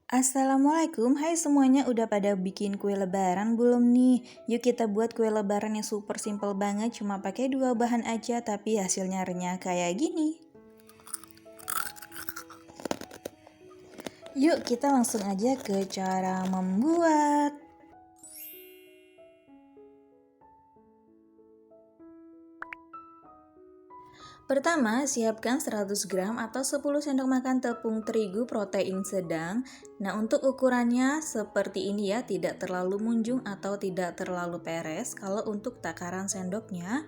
Assalamualaikum, hai semuanya, udah pada bikin kue lebaran belum nih? Yuk kita buat kue lebaran yang super simple banget, cuma pakai 2 bahan aja tapi hasilnya renyah kayak gini. Yuk kita langsung aja ke cara membuat. Pertama, siapkan 100 gram atau 10 sendok makan tepung terigu protein sedang. Nah, untuk ukurannya seperti ini ya, tidak terlalu munjung atau tidak terlalu peres. Kalau untuk takaran sendoknya,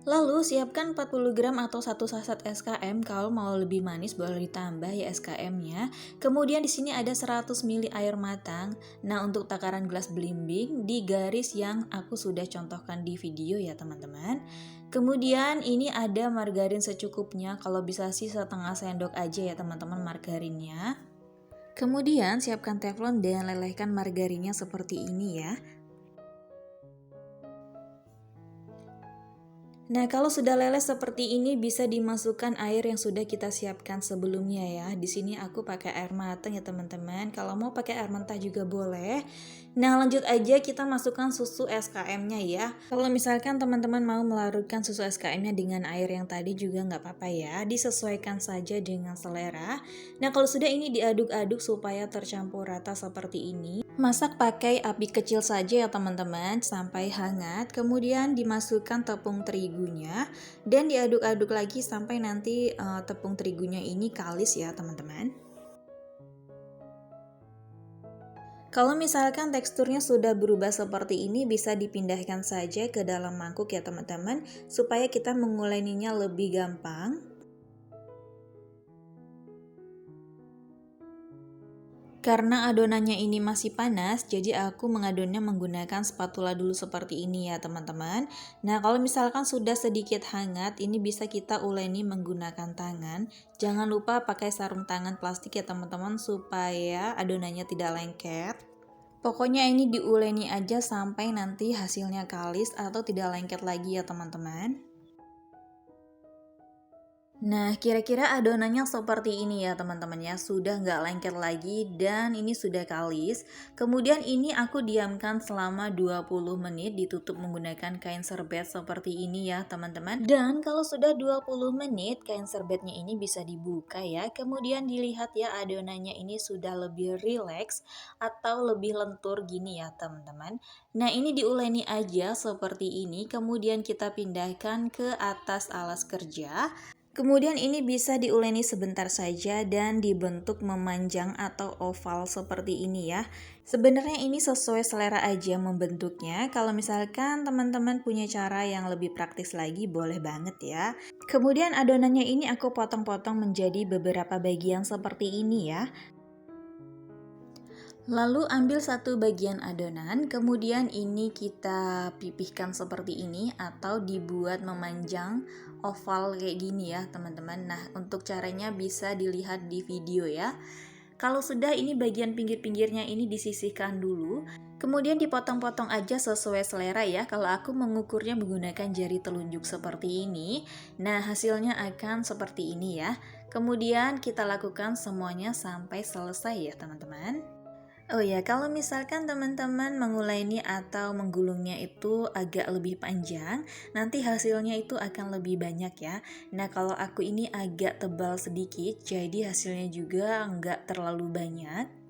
lalu siapkan 40 gram atau 1 saset SKM. Kalau mau lebih manis boleh ditambah ya SKM-nya. Kemudian di sini ada 100 ml air matang. Nah, untuk takaran gelas belimbing di garis yang aku sudah contohkan di video ya teman-teman. Kemudian ini ada margarin secukupnya. Kalau bisa sih setengah sendok aja ya teman-teman margarinnya. Kemudian siapkan teflon dan lelehkan margarinnya seperti ini ya. Nah, kalau sudah leleh seperti ini bisa dimasukkan air yang sudah kita siapkan sebelumnya ya. Di sini aku pakai air matang ya teman-teman. Kalau mau pakai air mentah juga boleh. Nah, lanjut aja kita masukkan susu SKM-nya ya. Kalau misalkan teman-teman mau melarutkan susu SKM-nya dengan air yang tadi juga nggak apa-apa ya. Disesuaikan saja dengan selera. Nah, kalau sudah ini diaduk-aduk supaya tercampur rata seperti ini. Masak pakai api kecil saja ya teman-teman sampai hangat. Kemudian dimasukkan tepung terigunya dan diaduk-aduk lagi sampai nanti tepung terigunya ini kalis ya teman-teman. Kalau misalkan teksturnya sudah berubah seperti ini, bisa dipindahkan saja ke dalam mangkuk ya teman-teman, supaya kita menguleninya lebih gampang. Karena adonannya ini masih panas, jadi aku mengadonnya menggunakan spatula dulu seperti ini ya teman-teman. Nah, kalau misalkan sudah sedikit hangat, ini bisa kita uleni menggunakan tangan. Jangan lupa pakai sarung tangan plastik ya teman-teman, supaya adonannya tidak lengket. Pokoknya ini diuleni aja sampai nanti hasilnya kalis atau tidak lengket lagi ya teman-teman. Nah, kira-kira adonannya seperti ini ya teman-teman ya, sudah nggak lengket lagi dan ini sudah kalis. Kemudian ini aku diamkan selama 20 menit ditutup menggunakan kain serbet seperti ini ya teman-teman. Dan kalau sudah 20 menit kain serbetnya ini bisa dibuka ya, kemudian dilihat ya adonannya ini sudah lebih rileks atau lebih lentur gini ya teman-teman. Nah, ini diuleni aja seperti ini, kemudian kita pindahkan ke atas alas kerja. Kemudian ini bisa diuleni sebentar saja dan dibentuk memanjang atau oval seperti ini ya. Sebenarnya ini sesuai selera aja membentuknya. Kalau misalkan teman-teman punya cara yang lebih praktis lagi boleh banget ya. Kemudian adonannya ini aku potong-potong menjadi beberapa bagian seperti ini ya. Lalu ambil satu bagian adonan, kemudian ini kita pipihkan seperti ini atau dibuat memanjang oval kayak gini ya teman-teman. Nah, untuk caranya bisa dilihat di video ya. Kalau sudah ini bagian pinggir-pinggirnya ini disisihkan dulu, kemudian dipotong-potong aja sesuai selera ya. Kalau aku mengukurnya menggunakan jari telunjuk seperti ini, nah hasilnya akan seperti ini ya. Kemudian kita lakukan semuanya sampai selesai ya teman-teman. Oh ya, kalau misalkan teman-teman menguleni atau menggulungnya itu agak lebih panjang, nanti hasilnya itu akan lebih banyak ya. Nah, kalau aku ini agak tebal sedikit, jadi hasilnya juga nggak terlalu banyak.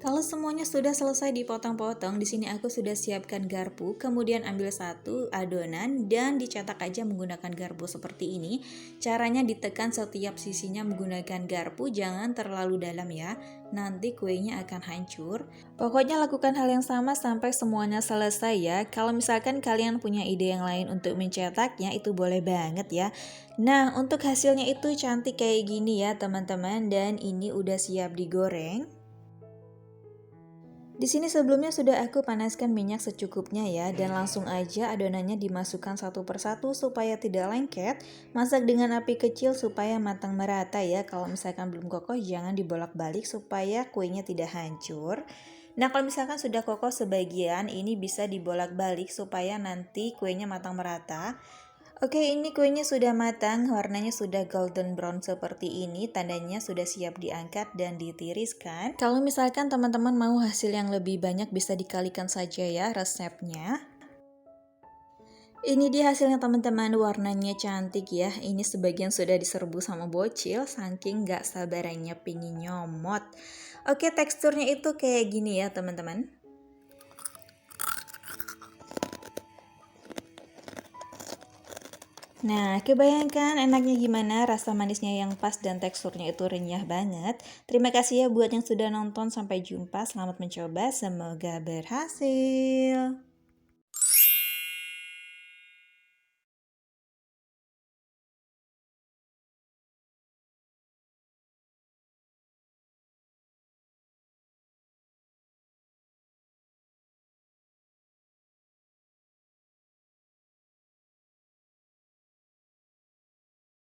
Kalau semuanya sudah selesai dipotong-potong, di sini aku sudah siapkan garpu, kemudian ambil satu adonan dan dicetak aja menggunakan garpu seperti ini. Caranya ditekan setiap sisinya menggunakan garpu, jangan terlalu dalam ya. Nanti kuenya akan hancur. Pokoknya lakukan hal yang sama sampai semuanya selesai ya. Kalau misalkan kalian punya ide yang lain untuk mencetaknya, itu boleh banget ya. Nah, untuk hasilnya itu cantik kayak gini ya teman-teman, dan ini udah siap digoreng. Di sini sebelumnya sudah aku panaskan minyak secukupnya ya, dan langsung aja adonannya dimasukkan satu persatu supaya tidak lengket. Masak dengan api kecil supaya matang merata ya. Kalau misalkan belum kokoh jangan dibolak-balik supaya kuenya tidak hancur. Nah, kalau misalkan sudah kokoh sebagian, ini bisa dibolak-balik supaya nanti kuenya matang merata. Oke, ini kuenya sudah matang, warnanya sudah golden brown seperti ini, tandanya sudah siap diangkat dan ditiriskan. Kalau misalkan teman-teman mau hasil yang lebih banyak bisa dikalikan saja ya resepnya. Ini dia hasilnya teman-teman, warnanya cantik ya. Ini sebagian sudah diserbu sama bocil, saking gak sabarannya pingin nyomot. Oke, teksturnya itu kayak gini ya teman-teman. Nah, kebayangkan enaknya gimana, rasa manisnya yang pas dan teksturnya itu renyah banget. Terima kasih ya buat yang sudah nonton, sampai jumpa, selamat mencoba, semoga berhasil.